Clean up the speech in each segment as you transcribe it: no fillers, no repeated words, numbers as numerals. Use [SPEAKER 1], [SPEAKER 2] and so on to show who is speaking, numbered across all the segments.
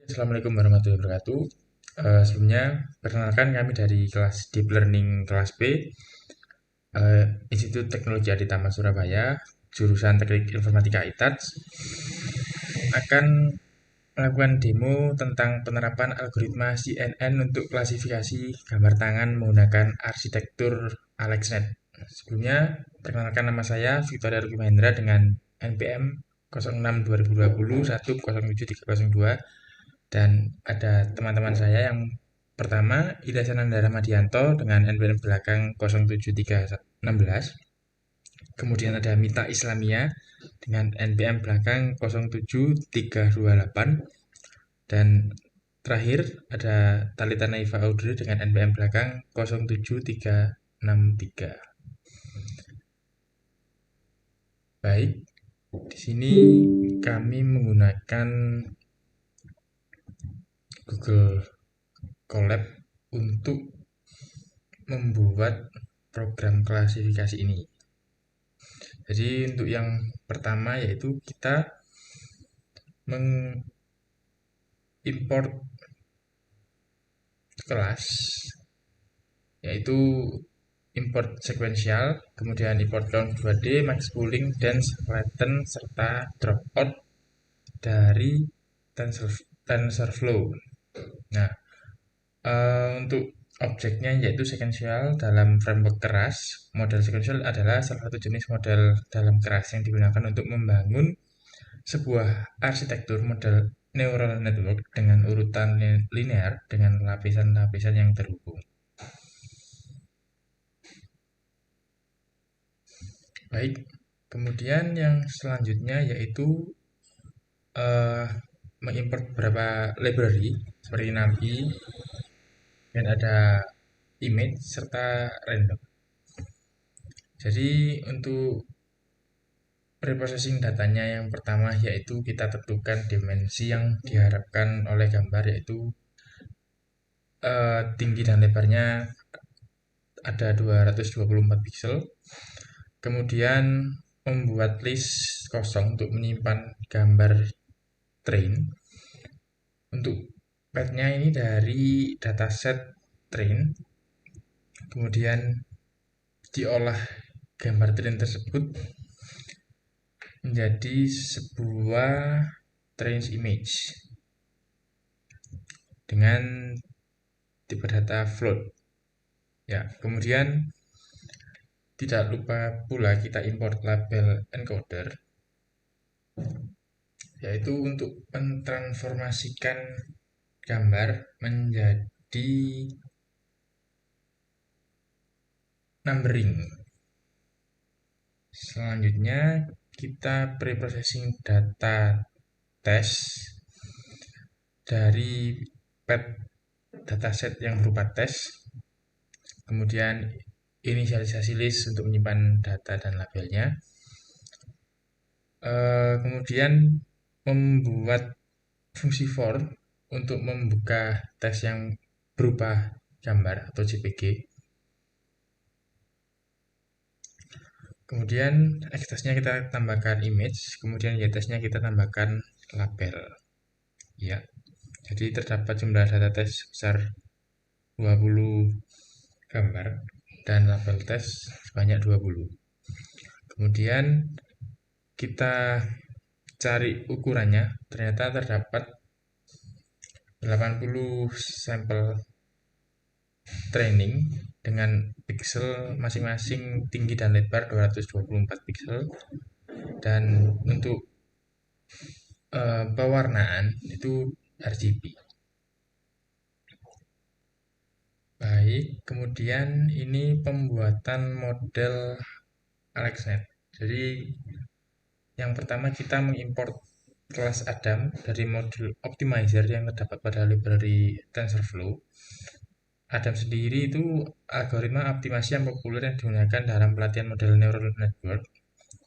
[SPEAKER 1] Assalamualaikum warahmatullahi wabarakatuh. Sebelumnya, perkenalkan kami dari kelas Deep Learning kelas B, Institut Teknologi Aditama Surabaya, jurusan Teknik Informatika ITADS, akan melakukan demo tentang penerapan algoritma CNN untuk klasifikasi gambar tangan menggunakan arsitektur AlexNet. Sebelumnya, perkenalkan nama saya Victoria Ruki Mahendra dengan NPM 06 2020 107 302, dan ada teman-teman saya yang pertama Ida Sanandara Madianto dengan NPM belakang 07316, kemudian ada Mita Islamia dengan NPM belakang 07328, dan terakhir ada Talita Naifa Audrey dengan NPM belakang 07363. Baik, di sini kami menggunakan Google Colab untuk membuat program klasifikasi ini. Jadi untuk yang pertama yaitu kita mengimport kelas, yaitu import sequential, kemudian import count 2D, max pooling, dense, flatten, serta dropout dari TensorFlow. Nah, untuk objeknya yaitu sequential dalam framework keras. Model sequential adalah salah satu jenis model dalam keras yang digunakan untuk membangun sebuah arsitektur model neural network dengan urutan linear dengan lapisan-lapisan yang terhubung. Baik, kemudian yang selanjutnya yaitu uh, mengimport beberapa library seperti NumPy, dan ada image serta random. Jadi untuk preprocessing datanya yang pertama yaitu kita tentukan dimensi yang diharapkan oleh gambar, yaitu tinggi dan lebarnya ada 224 pixel. Kemudian membuat list kosong untuk menyimpan gambar train. Untuk path-nya ini dari dataset train. Kemudian diolah gambar train tersebut menjadi sebuah trace image dengan tipe data float. Ya, kemudian tidak lupa pula kita import label encoder, yaitu untuk mentransformasikan gambar menjadi numbering. Selanjutnya kita preprocessing data test dari path dataset yang berupa test, kemudian inisialisasi list untuk menyimpan data dan labelnya, kemudian membuat fungsi for untuk membuka tes yang berupa gambar atau JPG. Kemudian X-testnya kita tambahkan image, kemudian Y-testnya kita tambahkan label. Ya, jadi terdapat jumlah data tes sebesar 20 gambar dan label tes sebanyak 20. Kemudian kita cari ukurannya, ternyata terdapat 80 sampel training dengan pixel masing-masing tinggi dan lebar 224 pixel, dan untuk pewarnaan itu RGB. Baik, kemudian ini pembuatan model AlexNet. Jadi yang pertama kita mengimport kelas Adam dari model optimizer yang terdapat pada library TensorFlow. Adam sendiri itu algoritma optimasi yang populer yang digunakan dalam pelatihan model neural network,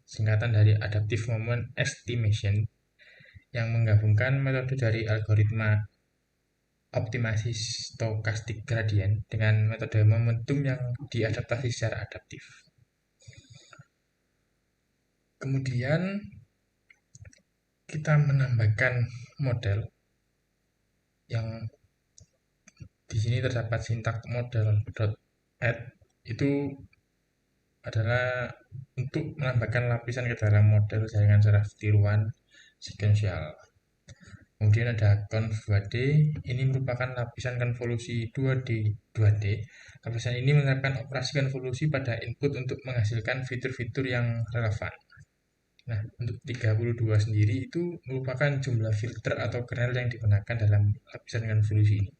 [SPEAKER 1] singkatan dari Adaptive Moment Estimation, yang menggabungkan metode dari algoritma optimasi stochastic gradient dengan metode momentum yang diadaptasi secara adaptif. Kemudian kita menambahkan model yang di sini terdapat sintak model.add itu adalah untuk menambahkan lapisan ke dalam model jaringan saraf tiruan sekuensial. Kemudian ada conv 2D, ini merupakan lapisan konvolusi 2D. Lapisan ini menerapkan operasi konvolusi pada input untuk menghasilkan fitur-fitur yang relevan. Nah, untuk 32 sendiri itu merupakan jumlah filter atau kernel yang digunakan dalam lapisan konvolusi ini.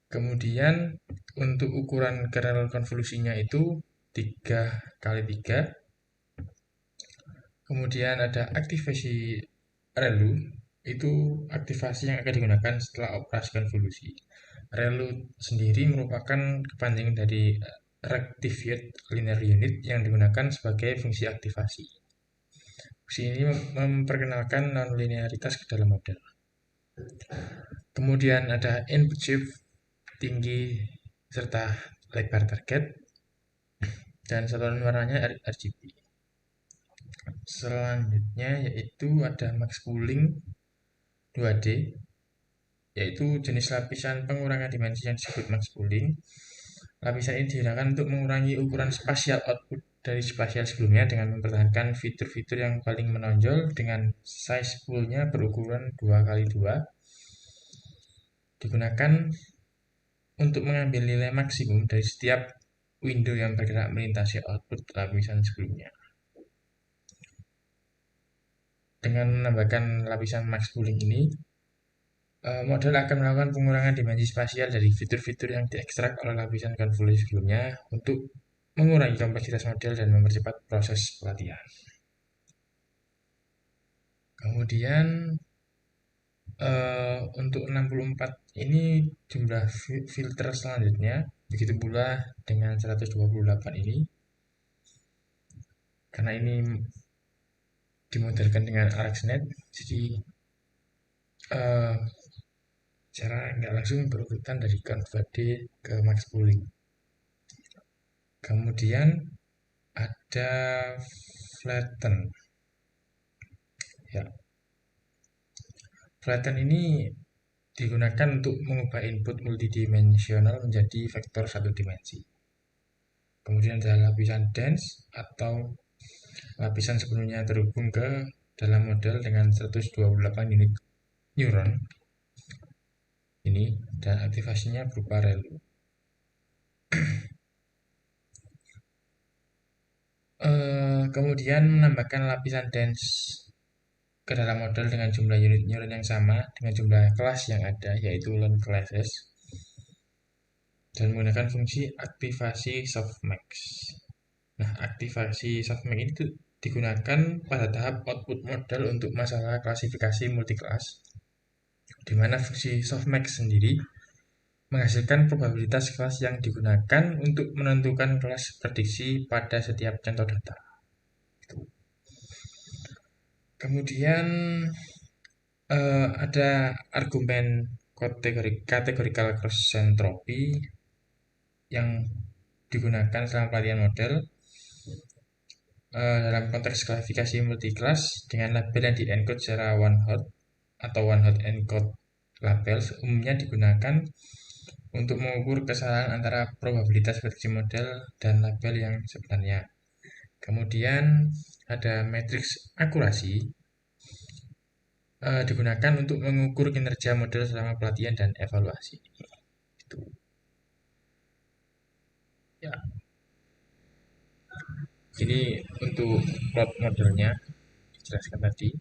[SPEAKER 1] Kemudian untuk ukuran kernel konvolusinya itu 3 kali 3. Kemudian ada aktivasi relu, itu aktivasi yang akan digunakan setelah operasi konvolusi. Relu sendiri merupakan kepanjangan dari Rectified Linear Unit yang digunakan sebagai fungsi aktivasi. Fungsi ini memperkenalkan nonlinearitas ke dalam model. Kemudian ada input shift, tinggi, serta lebar target, dan satuan warnanya RGB. Selanjutnya yaitu ada max pooling 2D, yaitu jenis lapisan pengurangan dimensi yang disebut max pooling. Lapisan ini digunakan untuk mengurangi ukuran spasial output dari spasial sebelumnya dengan mempertahankan fitur-fitur yang paling menonjol dengan size poolnya berukuran 2x2. Digunakan untuk mengambil nilai maksimum dari setiap window yang bergerak melintasi output lapisan sebelumnya. Dengan menambahkan lapisan max pooling ini, model akan melakukan pengurangan dimensi spasial dari fitur-fitur yang diekstrak oleh lapisan konvolusi sebelumnya untuk mengurangi kompleksitas model dan mempercepat proses pelatihan. Kemudian untuk 64 ini jumlah filter selanjutnya, begitu pula dengan 128 ini, karena ini dimodelkan dengan ArcNet, jadi secara nggak langsung berurutan dari conv 2D ke max pooling. Kemudian ada flatten. Ya, flatten ini digunakan untuk mengubah input multidimensional menjadi vektor satu dimensi. Kemudian ada lapisan dense atau lapisan sebelumnya terhubung ke dalam model dengan 128 unit neuron ini, dan aktivasinya berupa relu. Kemudian menambahkan lapisan dense ke dalam model dengan jumlah unit neuron yang sama dengan jumlah kelas yang ada, yaitu learn classes, dan menggunakan fungsi aktivasi softmax. Nah, aktivasi softmax ini digunakan pada tahap output model untuk masalah klasifikasi multiclass, di mana fungsi softmax sendiri menghasilkan probabilitas kelas yang digunakan untuk menentukan kelas prediksi pada setiap contoh data. Kemudian ada argumen categorical cross entropy yang digunakan selama pelatihan model dalam konteks klasifikasi multiclass dengan label yang di-encode secara one hot atau one hot encode labels umumnya digunakan untuk mengukur kesalahan antara probabilitas prediksi model dan label yang sebenarnya. Kemudian ada matriks akurasi digunakan untuk mengukur kinerja model selama pelatihan dan evaluasi. Itu. Ya. Ini untuk plot modelnya dijelaskan tadi.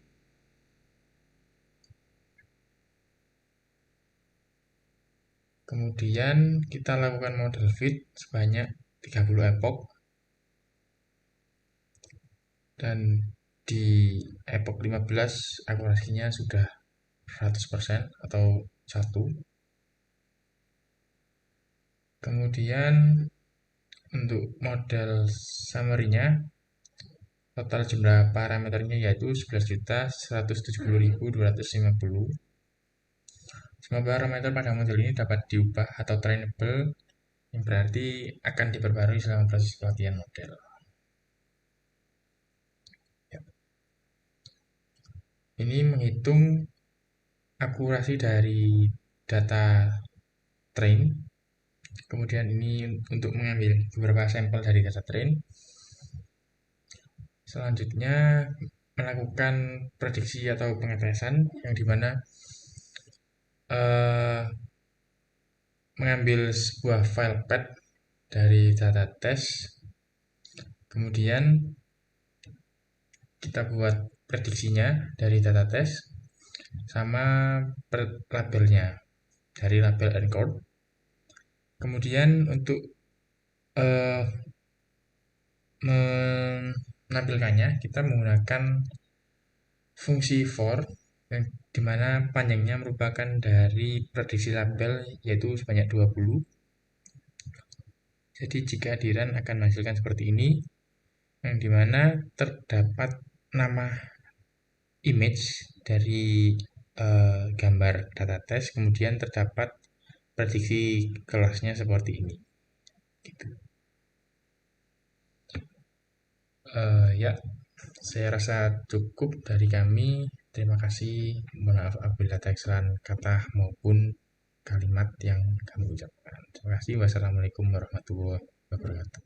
[SPEAKER 1] Kemudian kita lakukan model fit sebanyak 30 epoch, dan di epoch 15 akurasinya sudah 100% atau 1. Kemudian untuk model summary-nya, total jumlah parameternya yaitu 11.170.250. Semua parameter pada model ini dapat diubah atau trainable, yang berarti akan diperbarui selama proses pelatihan model. Ini menghitung akurasi dari data train. Kemudian ini untuk mengambil beberapa sampel dari data train. Selanjutnya melakukan prediksi atau pengetesan yang dimana mengambil sebuah file path dari data test, kemudian kita buat prediksinya dari data test sama labelnya dari label encode. Kemudian untuk menampilkannya kita menggunakan fungsi for yang dimana panjangnya merupakan dari prediksi label yaitu sebanyak 20. Jadi jika di run akan menghasilkan seperti ini, yang dimana terdapat nama image dari gambar data test, kemudian terdapat prediksi kelasnya seperti ini. Gitu. Ya, saya rasa cukup dari kami. Terima kasih. Mohon maaf apabila ada kesalahan kata maupun kalimat yang kami ucapkan. Terima kasih. Wassalamualaikum warahmatullahi wabarakatuh.